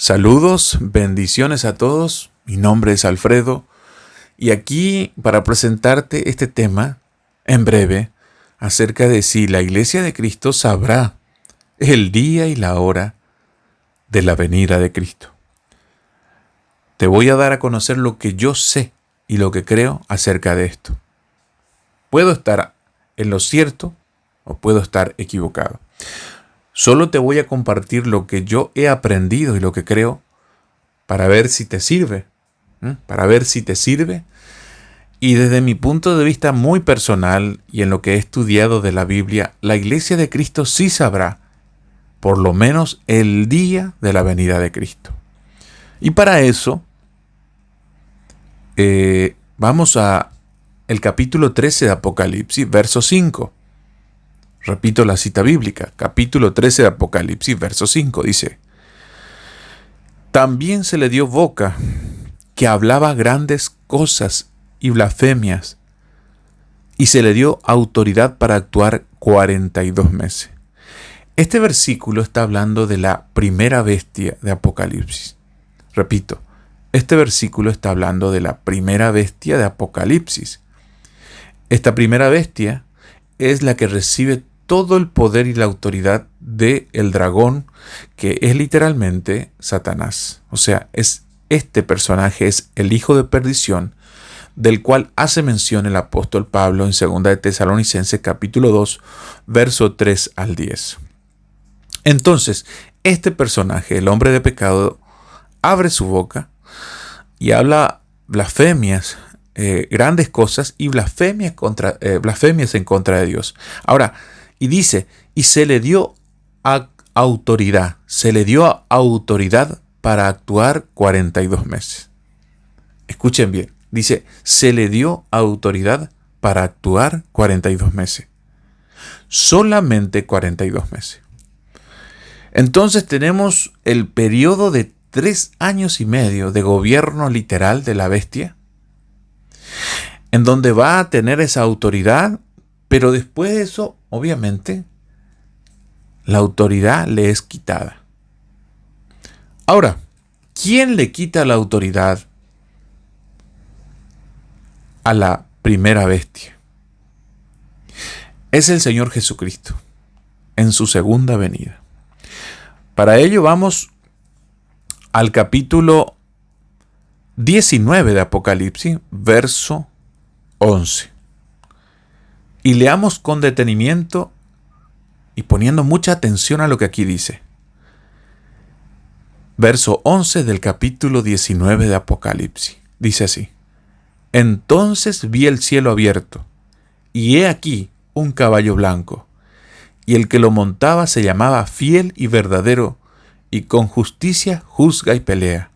Saludos, bendiciones a todos. Mi nombre es Alfredo y aquí para presentarte este tema en breve acerca de si la Iglesia de Cristo sabrá el día y la hora de la venida de Cristo. Te voy a dar a conocer lo que yo sé y lo que creo acerca de esto. Puedo estar en lo cierto o puedo estar equivocado. Solo te voy a compartir lo que yo he aprendido y lo que creo para ver si te sirve. Y desde mi punto de vista muy personal y en lo que he estudiado de la Biblia, la Iglesia de Cristo sí sabrá por lo menos el día de la venida de Cristo. Y para eso vamos a el capítulo 13 de Apocalipsis, verso 5. Repito la cita bíblica, capítulo 13 de Apocalipsis, verso 5, dice: También se le dio boca que hablaba grandes cosas y blasfemias, y se le dio autoridad para actuar 42 meses. Este versículo está hablando de la primera bestia de Apocalipsis. Repito, este versículo está hablando de la primera bestia de Apocalipsis. Esta primera bestia es la que recibe todo el poder y la autoridad del dragón, que es literalmente Satanás. O sea, este personaje es el hijo de perdición, del cual hace mención el apóstol Pablo en 2 de Tesalonicenses capítulo 2, verso 3 al 10. Entonces, este personaje, el hombre de pecado, abre su boca y habla blasfemias, grandes cosas y blasfemias en contra de Dios. Ahora, y dice, y se le dio autoridad para actuar 42 meses. Escuchen bien, dice, se le dio autoridad para actuar 42 meses. Solamente 42 meses. Entonces tenemos el periodo de 3 años y medio de gobierno literal de la bestia, en donde va a tener esa autoridad, pero después de eso, obviamente, la autoridad le es quitada. Ahora, ¿quién le quita la autoridad a la primera bestia? Es el Señor Jesucristo, en su segunda venida. Para ello vamos al capítulo 19 de Apocalipsis, verso 11. Y leamos con detenimiento y poniendo mucha atención a lo que aquí dice. Verso 11 del capítulo 19 de Apocalipsis. Dice así: Entonces vi el cielo abierto, y he aquí un caballo blanco, y el que lo montaba se llamaba Fiel y Verdadero, y con justicia juzga y pelea.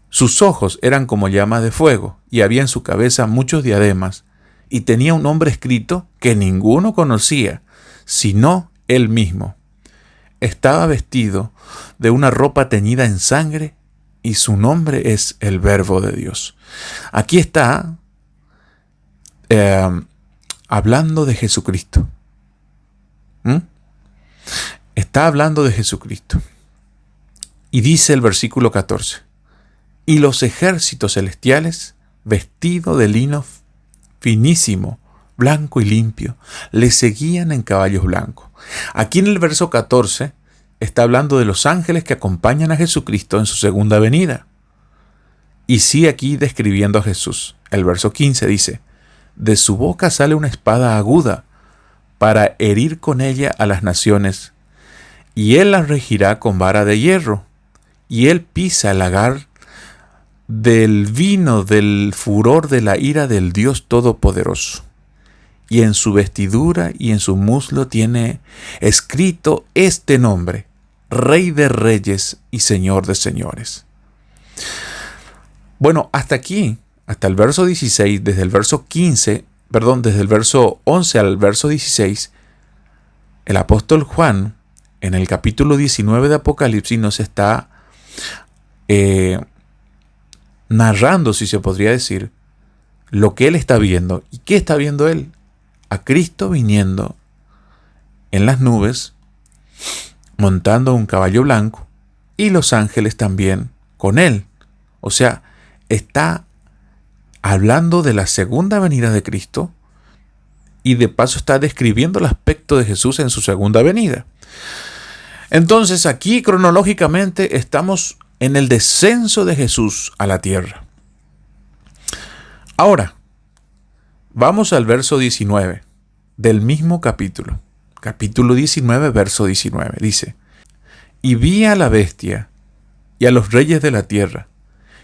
Sus ojos eran como llamas de fuego, y había en su cabeza muchos diademas, y tenía un nombre escrito que ninguno conocía, sino él mismo. Estaba vestido de una ropa teñida en sangre, y su nombre es el Verbo de Dios. Aquí está hablando de Jesucristo. Está hablando de Jesucristo. Y dice el versículo 14: Y los ejércitos celestiales, vestidos de lino finísimo, blanco y limpio, le seguían en caballos blancos. Aquí en el verso 14 está hablando de los ángeles que acompañan a Jesucristo en su segunda venida. Y sí, aquí describiendo a Jesús. El verso 15 dice: De su boca sale una espada aguda para herir con ella a las naciones, y él las regirá con vara de hierro, y él pisa el lagar del vino del furor de la ira del Dios Todopoderoso. Y en su vestidura y en su muslo tiene escrito este nombre: Rey de Reyes y Señor de Señores. Bueno, hasta aquí, hasta el verso 16, desde el verso 11 al verso 16, el apóstol Juan, en el capítulo 19 de Apocalipsis, nos está narrando, si se podría decir, lo que él está viendo. ¿Y qué está viendo él? A Cristo viniendo en las nubes, montando un caballo blanco, y los ángeles también con él. O sea, está hablando de la segunda venida de Cristo y de paso está describiendo el aspecto de Jesús en su segunda venida. Entonces aquí cronológicamente estamos en el descenso de Jesús a la tierra. Ahora, vamos al verso 19 del mismo capítulo. Capítulo 19, verso 19. Dice: y vi a la bestia y a los reyes de la tierra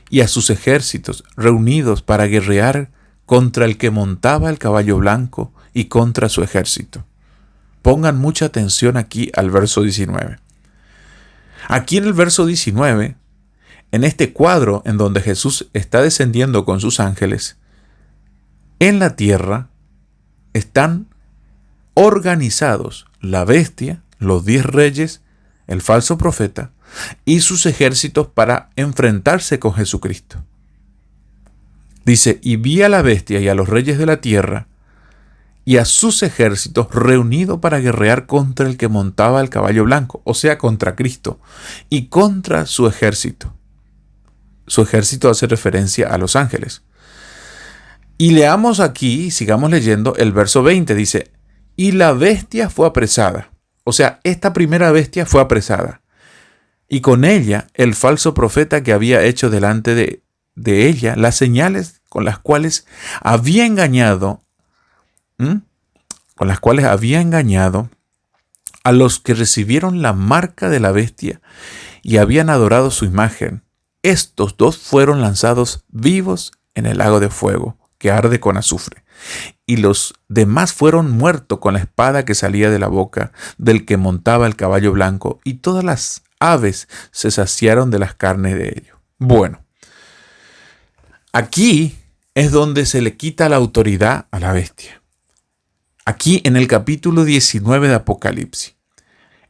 y a sus ejércitos reunidos para guerrear contra el que montaba el caballo blanco y contra su ejército. Pongan mucha atención aquí al verso 19. Aquí en el verso 19, en este cuadro en donde Jesús está descendiendo con sus ángeles, en la tierra están organizados la bestia, los 10 reyes, el falso profeta y sus ejércitos para enfrentarse con Jesucristo. Dice: y vi a la bestia y a los reyes de la tierra y a sus ejércitos reunidos para guerrear contra el que montaba el caballo blanco, o sea, contra Cristo, y contra su ejército. Su ejército hace referencia a los ángeles. Y leamos aquí, sigamos leyendo el verso 20, dice: y la bestia fue apresada. O sea, esta primera bestia fue apresada. Y con ella el falso profeta que había hecho delante de ella las señales con las cuales había engañado, a los que recibieron la marca de la bestia y habían adorado su imagen. Estos dos fueron lanzados vivos en el lago de fuego, que arde con azufre. Y los demás fueron muertos con la espada que salía de la boca del que montaba el caballo blanco, y todas las aves se saciaron de las carnes de ellos. Bueno, aquí es donde se le quita la autoridad a la bestia. Aquí en el capítulo 19 de Apocalipsis.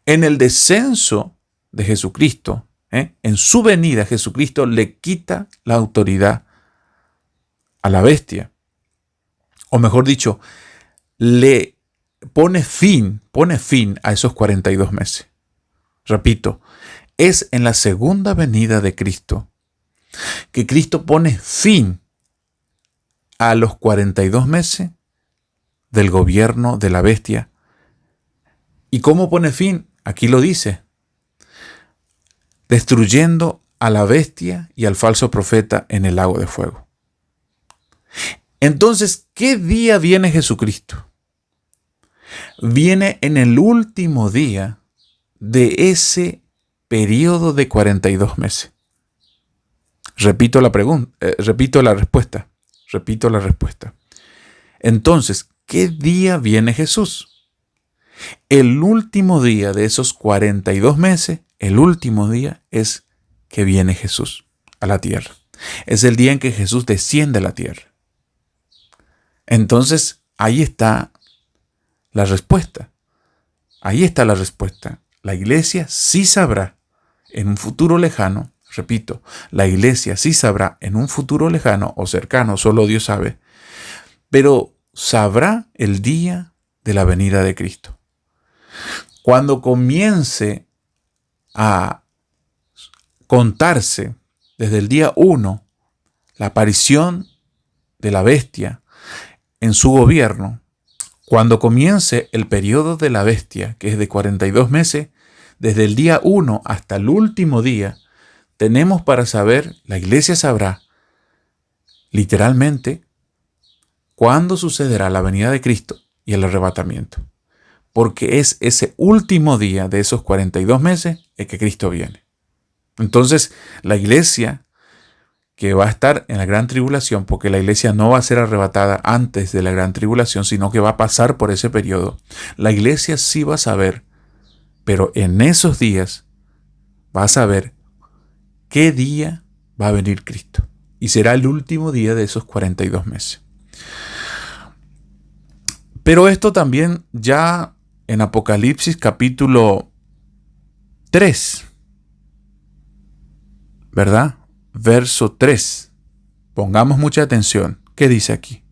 En el descenso de Jesucristo, en su venida, Jesucristo le quita la autoridad a la bestia. O mejor dicho, le pone fin a esos 42 meses. Repito, es en la segunda venida de Cristo que Cristo pone fin a los 42 meses del gobierno de la bestia. ¿Y cómo pone fin? Aquí lo dice: destruyendo a la bestia y al falso profeta en el lago de fuego. Entonces, ¿qué día viene Jesucristo? Viene en el último día de ese periodo de 42 meses. Repito la respuesta. Entonces, ¿qué día viene Jesús? El último día de esos 42 meses, el último día es que viene Jesús a la tierra. Es el día en que Jesús desciende a la tierra. Entonces, ahí está la respuesta. Ahí está la respuesta. La iglesia sí sabrá en un futuro lejano, repito, la iglesia sí sabrá en un futuro lejano o cercano, solo Dios sabe, pero sabrá el día de la venida de Cristo. Cuando comience a contarse desde el día 1 la aparición de la bestia en su gobierno, cuando comience el periodo de la bestia, que es de 42 meses, desde el día 1 hasta el último día, tenemos para saber, la iglesia sabrá, literalmente, cuándo sucederá la venida de Cristo y el arrebatamiento. Porque es ese último día de esos 42 meses en que Cristo viene. Entonces, la iglesia que va a estar en la gran tribulación, porque la iglesia no va a ser arrebatada antes de la gran tribulación, sino que va a pasar por ese periodo. La iglesia sí va a saber, pero en esos días va a saber qué día va a venir Cristo. Y será el último día de esos 42 meses. Pero esto también ya en Apocalipsis capítulo 3, ¿verdad? Verso 3. Pongamos mucha atención. ¿Qué dice aquí?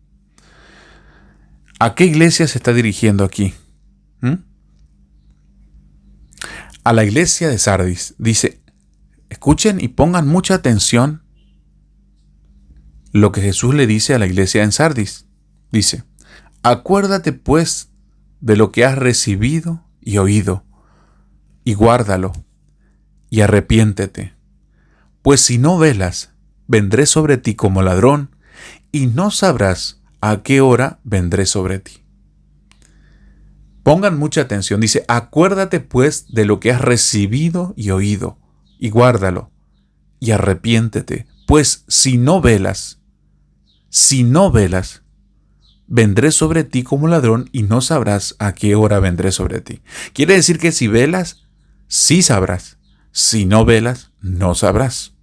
¿A qué iglesia se está dirigiendo aquí? A la iglesia de Sardis. Dice: escuchen y pongan mucha atención lo que Jesús le dice a la iglesia en Sardis. Dice, acuérdate pues de lo que has recibido y oído, y guárdalo, y arrepiéntete. Pues si no velas, vendré sobre ti como ladrón, y no sabrás a qué hora vendré sobre ti. Pongan mucha atención. Dice, acuérdate pues de lo que has recibido y oído, y guárdalo, y arrepiéntete. Pues si no velas, vendré sobre ti como ladrón y no sabrás a qué hora vendré sobre ti. Quiere decir que si velas, sí sabrás. Si no velas, no sabrás.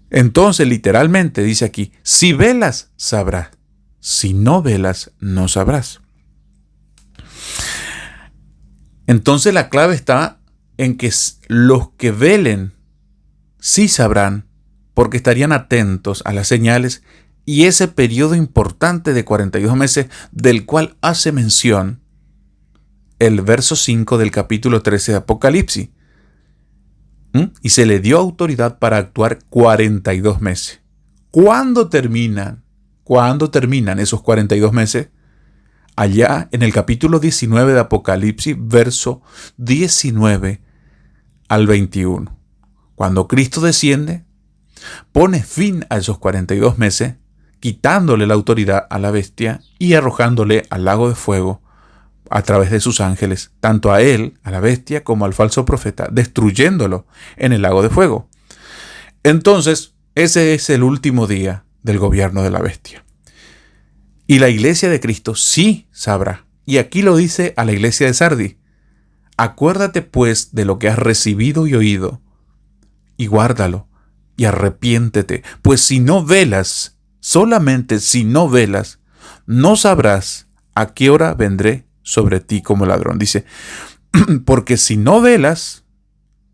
Entonces, literalmente dice aquí, si velas, sabrás. Si no velas, no sabrás. Entonces la clave está en que los que velen sí sabrán, porque estarían atentos a las señales y ese periodo importante de 42 meses del cual hace mención el verso 5 del capítulo 13 de Apocalipsis. Y se le dio autoridad para actuar 42 meses. ¿Cuándo terminan esos 42 meses? Allá en el capítulo 19 de Apocalipsis, verso 19 al 21. Cuando Cristo desciende, pone fin a esos 42 meses, quitándole la autoridad a la bestia y arrojándole al lago de fuego a través de sus ángeles, tanto a él, a la bestia, como al falso profeta, destruyéndolo en el lago de fuego. Entonces, ese es el último día del gobierno de la bestia. Y la iglesia de Cristo sí sabrá. Y aquí lo dice a la iglesia de Sardis. Acuérdate pues de lo que has recibido y oído, y guárdalo, y arrepiéntete. Pues si no velas, solamente si no velas, no sabrás a qué hora vendré sobre ti como ladrón. Dice, porque si no velas,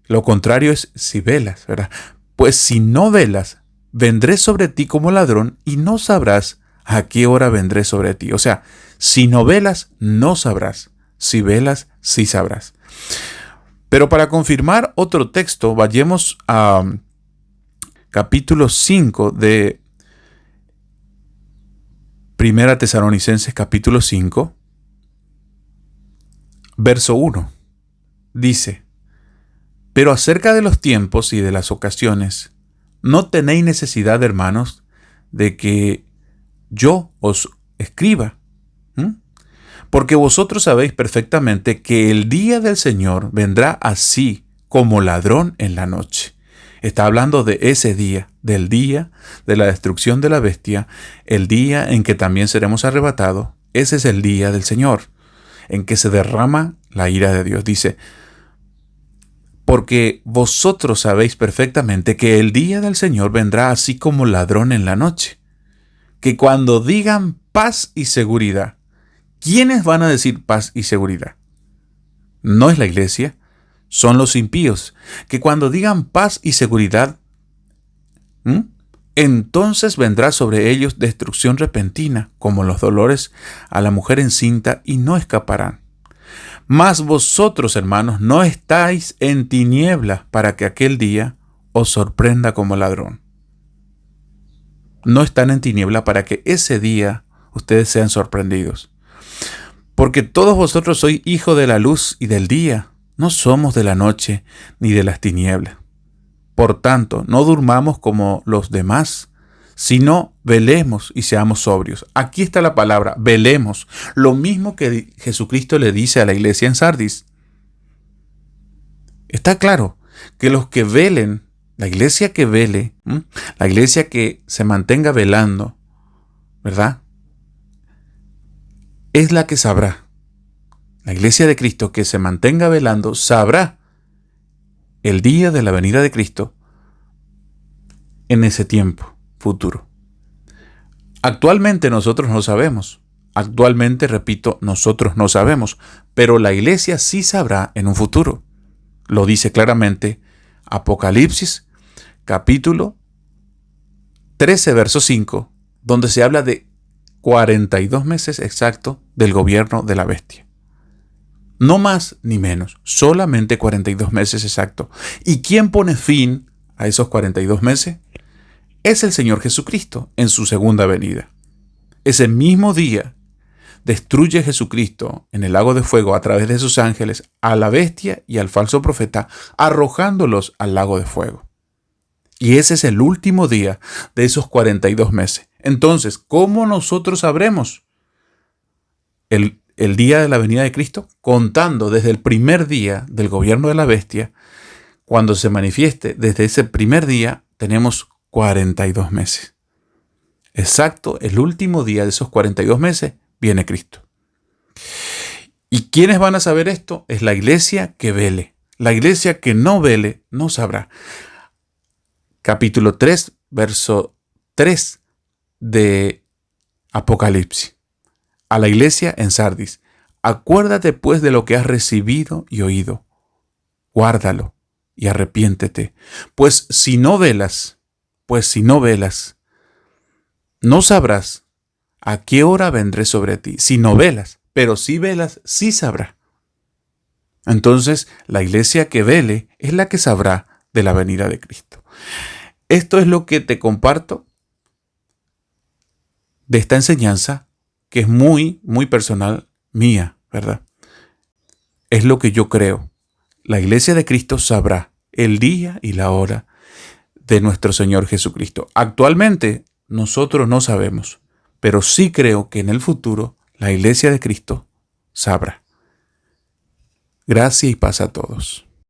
lo contrario es si velas, ¿verdad? Pues si no velas, vendré sobre ti como ladrón y no sabrás a qué hora vendré sobre ti. O sea, si no velas, no sabrás. Si velas, sí sabrás. Pero para confirmar otro texto, vayamos a capítulo 5 de Primera Tesalonicenses, capítulo 5, verso 1. Dice, pero acerca de los tiempos y de las ocasiones, no tenéis necesidad, hermanos, de que yo os escriba, porque vosotros sabéis perfectamente que el día del Señor vendrá así como ladrón en la noche. Está hablando de ese día, del día de la destrucción de la bestia, el día en que también seremos arrebatados. Ese es el día del Señor, en que se derrama la ira de Dios. Dice, porque vosotros sabéis perfectamente que el día del Señor vendrá así como ladrón en la noche. Que cuando digan paz y seguridad, ¿quiénes van a decir paz y seguridad? No es la iglesia, son los impíos. Que cuando digan paz y seguridad, entonces vendrá sobre ellos destrucción repentina, como los dolores a la mujer encinta, y no escaparán. Mas vosotros, hermanos, no estáis en tinieblas para que aquel día os sorprenda como ladrón. No están en tiniebla para que ese día ustedes sean sorprendidos. Porque todos vosotros sois hijos de la luz y del día, no somos de la noche ni de las tinieblas. Por tanto, no durmamos como los demás, sino velemos y seamos sobrios. Aquí está la palabra, velemos, lo mismo que Jesucristo le dice a la iglesia en Sardis. Está claro que los que velen, la iglesia que vele, la iglesia que se mantenga velando, ¿verdad? Es la que sabrá. La iglesia de Cristo que se mantenga velando sabrá el día de la venida de Cristo en ese tiempo futuro. Actualmente nosotros no sabemos. Actualmente, repito, nosotros no sabemos, pero la iglesia sí sabrá en un futuro. Lo dice claramente Apocalipsis, capítulo 13, verso 5, donde se habla de 42 meses exactos del gobierno de la bestia. No más ni menos, solamente 42 meses exacto. ¿Y quién pone fin a esos 42 meses? Es el Señor Jesucristo en su segunda venida. Ese mismo día destruye Jesucristo en el lago de fuego a través de sus ángeles a la bestia y al falso profeta, arrojándolos al lago de fuego. Y ese es el último día de esos 42 meses. Entonces, ¿cómo nosotros sabremos el día de la venida de Cristo? Contando desde el primer día del gobierno de la bestia, cuando se manifieste, desde ese primer día tenemos 42 meses. Exacto, el último día de esos 42 meses viene Cristo. ¿Y quiénes van a saber esto? Es la iglesia que vele. La iglesia que no vele no sabrá. Capítulo 3, verso 3 de Apocalipsis. A la iglesia en Sardis. Acuérdate pues de lo que has recibido y oído. Guárdalo y arrepiéntete. Pues si no velas, no sabrás a qué hora vendré sobre ti. Si no velas, pero si velas, sí sabrá. Entonces, la iglesia que vele es la que sabrá de la venida de Cristo. Esto es lo que te comparto de esta enseñanza, que es muy, muy personal mía, ¿verdad? Es lo que yo creo. La iglesia de Cristo sabrá el día y la hora de nuestro Señor Jesucristo. Actualmente, nosotros no sabemos, pero sí creo que en el futuro la iglesia de Cristo sabrá. Gracia y paz a todos.